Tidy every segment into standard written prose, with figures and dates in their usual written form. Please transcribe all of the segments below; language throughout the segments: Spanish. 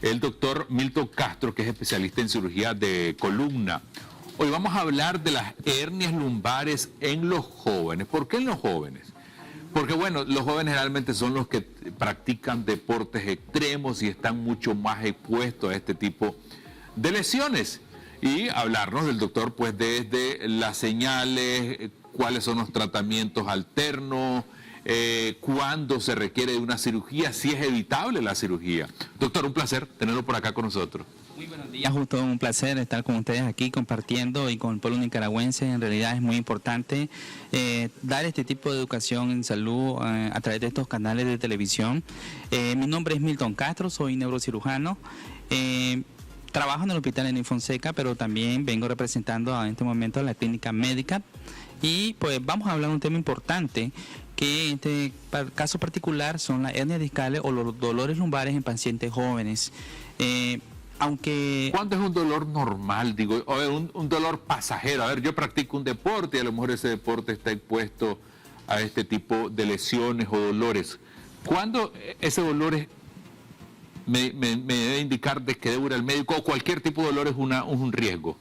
el doctor Milton Castro, que es especialista en cirugía de columna. Hoy vamos a hablar de las hernias lumbares en los jóvenes. ¿Por qué en los jóvenes? Porque bueno, los jóvenes generalmente son los que practican deportes extremos y están mucho más expuestos a este tipo de lesiones. Y hablarnos del doctor pues desde las señales, cuáles son los tratamientos alternos, cuándo se requiere de una cirugía, si es evitable la cirugía. Doctor, un placer tenerlo por acá con nosotros. Muy buenos días, justo un placer estar con ustedes aquí compartiendo y con el pueblo nicaragüense. En realidad es muy importante dar este tipo de educación en salud a través de estos canales de televisión. Mi nombre es Milton Castro, soy neurocirujano. Trabajo en el hospital en Fonseca, pero también vengo representando en este momento a la clínica médica. Y pues vamos a hablar de un tema importante, que en este caso particular son las hernias discales o los dolores lumbares en pacientes jóvenes. Aunque... ¿Cuándo es un dolor normal? Digo, un dolor pasajero. A ver, yo practico un deporte y a lo mejor ese deporte está expuesto a este tipo de lesiones o dolores. ¿Cuándo ese dolor me debe indicar de que debo ir al médico, o cualquier tipo de dolor es un riesgo?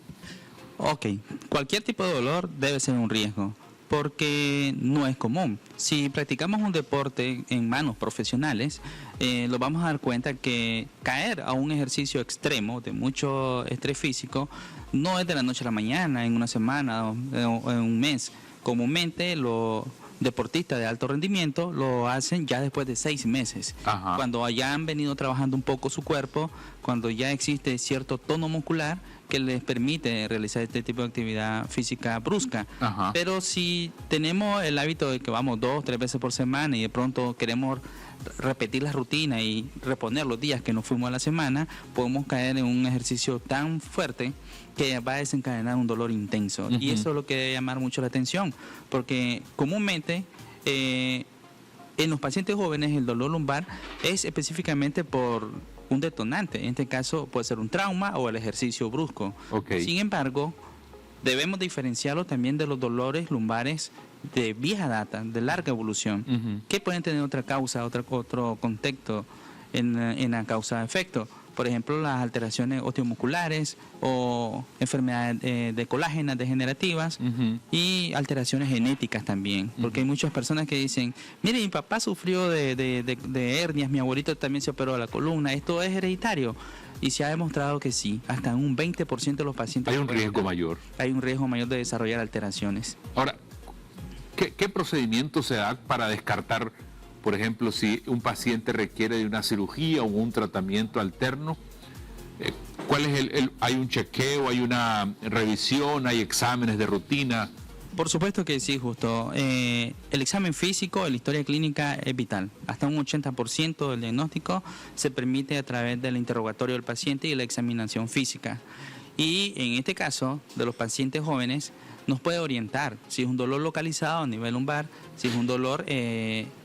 Ok, cualquier tipo de dolor debe ser un riesgo, porque no es común. Si practicamos un deporte en manos profesionales, nos vamos a dar cuenta que caer a un ejercicio extremo de mucho estrés físico no es de la noche a la mañana, en una semana o en un mes. Comúnmente los deportistas de alto rendimiento lo hacen ya después de 6 meses. Ajá. Cuando ya han venido trabajando un poco su cuerpo, cuando ya existe cierto tono muscular que les permite realizar este tipo de actividad física brusca. Ajá. Pero si tenemos el hábito de que vamos 2 o 3 veces por semana y de pronto queremos repetir la rutina y reponer los días que nos fuimos a la semana, podemos caer en un ejercicio tan fuerte que va a desencadenar un dolor intenso. Uh-huh. Y eso es lo que debe llamar mucho la atención, porque comúnmente en los pacientes jóvenes el dolor lumbar es específicamente por un detonante. En este caso puede ser un trauma o el ejercicio brusco. Okay. Sin embargo, debemos diferenciarlo también de los dolores lumbares de vieja data, de larga evolución, uh-huh, que pueden tener otra causa, otro contexto en la causa-efecto. Por ejemplo, las alteraciones osteomusculares o enfermedades de colágenas degenerativas, uh-huh, y alteraciones genéticas también, porque uh-huh, hay muchas personas que dicen, mire, mi papá sufrió de hernias, mi abuelito también se operó de la columna, ¿esto es hereditario? Y se ha demostrado que sí, hasta un 20% de los pacientes... Hay un riesgo mayor. Hay un riesgo mayor de desarrollar alteraciones. Ahora, ¿qué procedimiento se da para descartar, por ejemplo, si un paciente requiere de una cirugía o un tratamiento alterno? ¿Cuál es hay un chequeo, hay una revisión, hay exámenes de rutina? Por supuesto que sí, justo. El examen físico, la historia clínica es vital. Hasta un 80% del diagnóstico se permite a través del interrogatorio del paciente y la examinación física. Y en este caso, de los pacientes jóvenes, nos puede orientar si es un dolor localizado a nivel lumbar, si es un dolor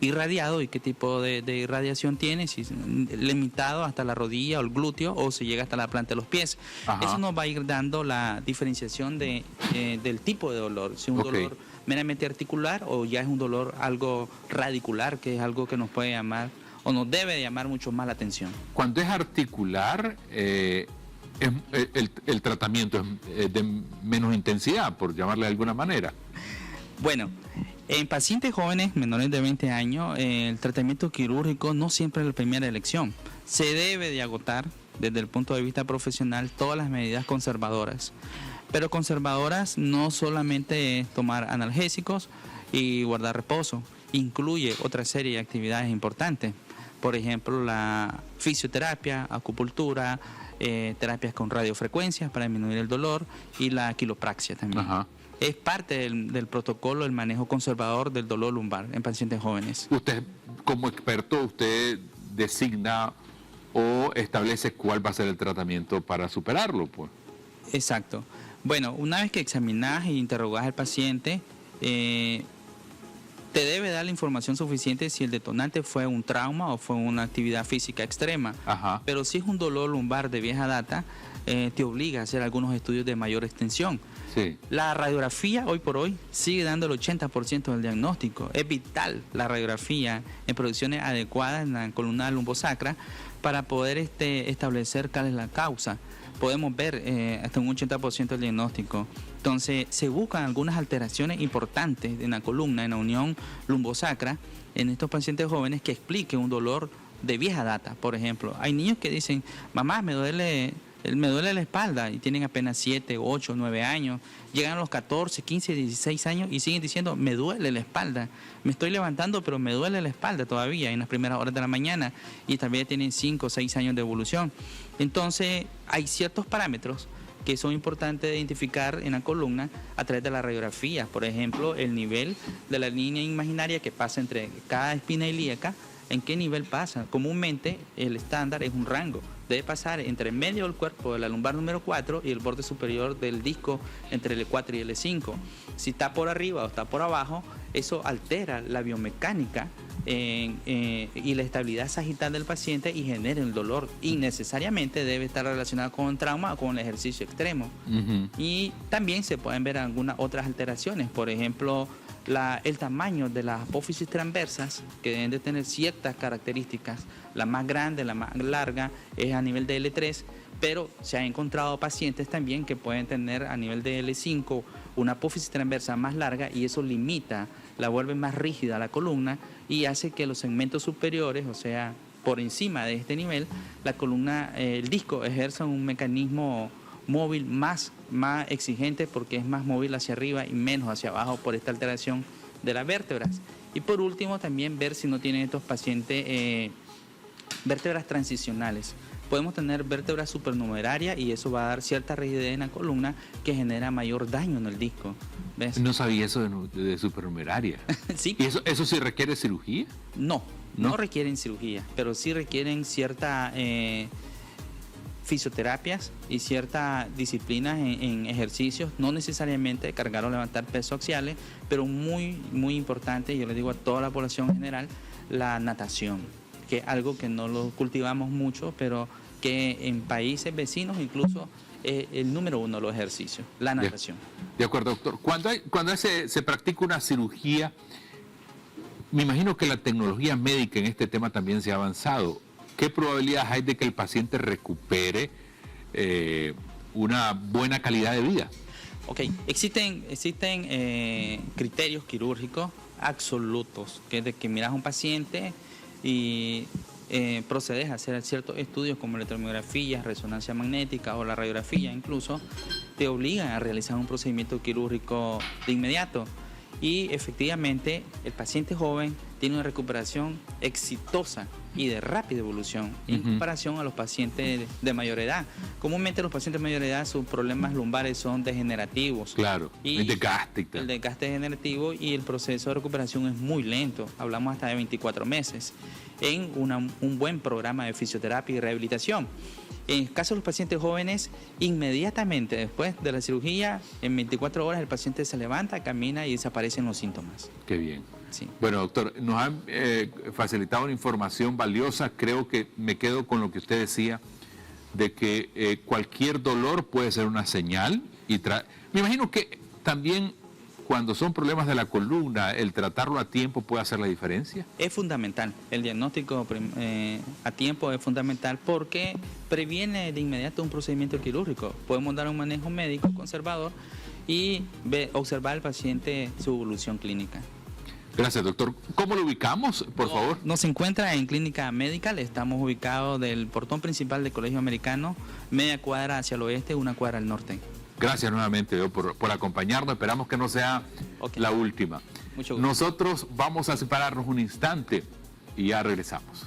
irradiado y qué tipo de irradiación tiene, si es limitado hasta la rodilla o el glúteo o si llega hasta la planta de los pies. Ajá. Eso nos va a ir dando la diferenciación del tipo de dolor, si es un dolor meramente articular o ya es un dolor algo radicular, que es algo que nos puede llamar o nos debe llamar mucho más la atención. Cuando es articular... el tratamiento es de menos intensidad, por llamarle de alguna manera. Bueno, en pacientes jóvenes menores de 20 años, el tratamiento quirúrgico no siempre es la primera elección. Se debe de agotar desde el punto de vista profesional todas las medidas conservadoras. Pero conservadoras no solamente es tomar analgésicos y guardar reposo, incluye otra serie de actividades importantes. Por ejemplo, la fisioterapia, acupuntura, terapias con radiofrecuencias para disminuir el dolor y la quiropraxia también. Ajá. Es parte del protocolo del manejo conservador del dolor lumbar en pacientes jóvenes. Usted, como experto, usted designa o establece cuál va a ser el tratamiento para superarlo, pues. Exacto. Bueno, una vez que examinás e interrogás al paciente, te debe dar la información suficiente si el detonante fue un trauma o fue una actividad física extrema. Ajá. Pero si es un dolor lumbar de vieja data, te obliga a hacer algunos estudios de mayor extensión. Sí. La radiografía hoy por hoy sigue dando el 80% del diagnóstico. Es vital la radiografía en producciones adecuadas en la columna lumbosacra para poder establecer cuál es la causa. Podemos ver hasta un 80% del diagnóstico. Entonces, se buscan algunas alteraciones importantes en la columna, en la unión lumbosacra, en estos pacientes jóvenes que expliquen un dolor de vieja data. Por ejemplo, hay niños que dicen, mamá, me duele la espalda, y tienen apenas 7, 8, 9 años. Llegan a los 14, 15, 16 años y siguen diciendo, me duele la espalda. Me estoy levantando, pero me duele la espalda todavía en las primeras horas de la mañana, y también tienen 5 o 6 años de evolución. Entonces, hay ciertos parámetros que son importantes de identificar en la columna a través de la radiografía. Por ejemplo, el nivel de la línea imaginaria que pasa entre cada espina ilíaca, en qué nivel pasa. Comúnmente el estándar es un rango. Debe pasar entre el medio del cuerpo de la lumbar número 4 y el borde superior del disco entre el E4 y el E5. Si está por arriba o está por abajo, eso altera la biomecánica y la estabilidad sagital del paciente y genera el dolor. Y necesariamente debe estar relacionado con un trauma o con el ejercicio extremo. Y también se pueden ver algunas otras alteraciones. Por ejemplo, el tamaño de las apófisis transversas, que deben de tener ciertas características. La más grande, la más larga, es a nivel de L3, pero se han encontrado pacientes también que pueden tener a nivel de L5 una apófisis transversa más larga, y eso limita, la vuelve más rígida la columna y hace que los segmentos superiores, o sea, por encima de este nivel, la columna, el disco ejerza un mecanismo móvil más exigente, porque es más móvil hacia arriba y menos hacia abajo por esta alteración de las vértebras. Y por último, también ver si no tienen estos pacientes vértebras transicionales. Podemos tener vértebras supernumerarias y eso va a dar cierta rigidez en la columna que genera mayor daño en el disco. ¿Ves? No sabía eso de supernumeraria. Sí. ¿Y eso sí requiere cirugía? No requieren cirugía, pero sí requieren cierta fisioterapias y ciertas disciplinas en ejercicios, no necesariamente cargar o levantar pesos axiales, pero muy, muy importante, yo le digo a toda la población general, la natación, que es algo que no lo cultivamos mucho, pero que en países vecinos incluso es el número 1 de los ejercicios, la natación. De acuerdo, doctor. Cuando se practica una cirugía, me imagino que la tecnología médica en este tema también se ha avanzado. ¿Qué probabilidades hay de que el paciente recupere una buena calidad de vida? Ok, existen criterios quirúrgicos absolutos, que es de que miras a un paciente y procedes a hacer ciertos estudios como electromiografía, resonancia magnética o la radiografía, incluso te obligan a realizar un procedimiento quirúrgico de inmediato. Y efectivamente el paciente joven tiene una recuperación exitosa y de rápida evolución en comparación a los pacientes de mayor edad. Comúnmente los pacientes de mayor edad, sus problemas lumbares son degenerativos. Claro, el desgaste. El desgaste degenerativo, y el proceso de recuperación es muy lento, hablamos hasta de 24 meses, en un buen programa de fisioterapia y rehabilitación. En el caso de los pacientes jóvenes, inmediatamente después de la cirugía, en 24 horas el paciente se levanta, camina y desaparecen los síntomas. Qué bien. Sí. Bueno, doctor, nos han facilitado una información valiosa. Creo que me quedo con lo que usted decía, de que cualquier dolor puede ser una señal. Me imagino que también cuando son problemas de la columna, el tratarlo a tiempo puede hacer la diferencia. Es fundamental, el diagnóstico a tiempo es fundamental, porque previene de inmediato un procedimiento quirúrgico. Podemos dar un manejo médico conservador y observar al paciente su evolución clínica. Gracias, doctor. ¿Cómo lo ubicamos, por favor? Nos encuentra en Clínica Medical. Estamos ubicados del portón principal del Colegio Americano, media cuadra hacia el oeste, una cuadra al norte. Gracias nuevamente por acompañarnos. Esperamos que no sea la última. Mucho gusto. Nosotros vamos a separarnos un instante y ya regresamos.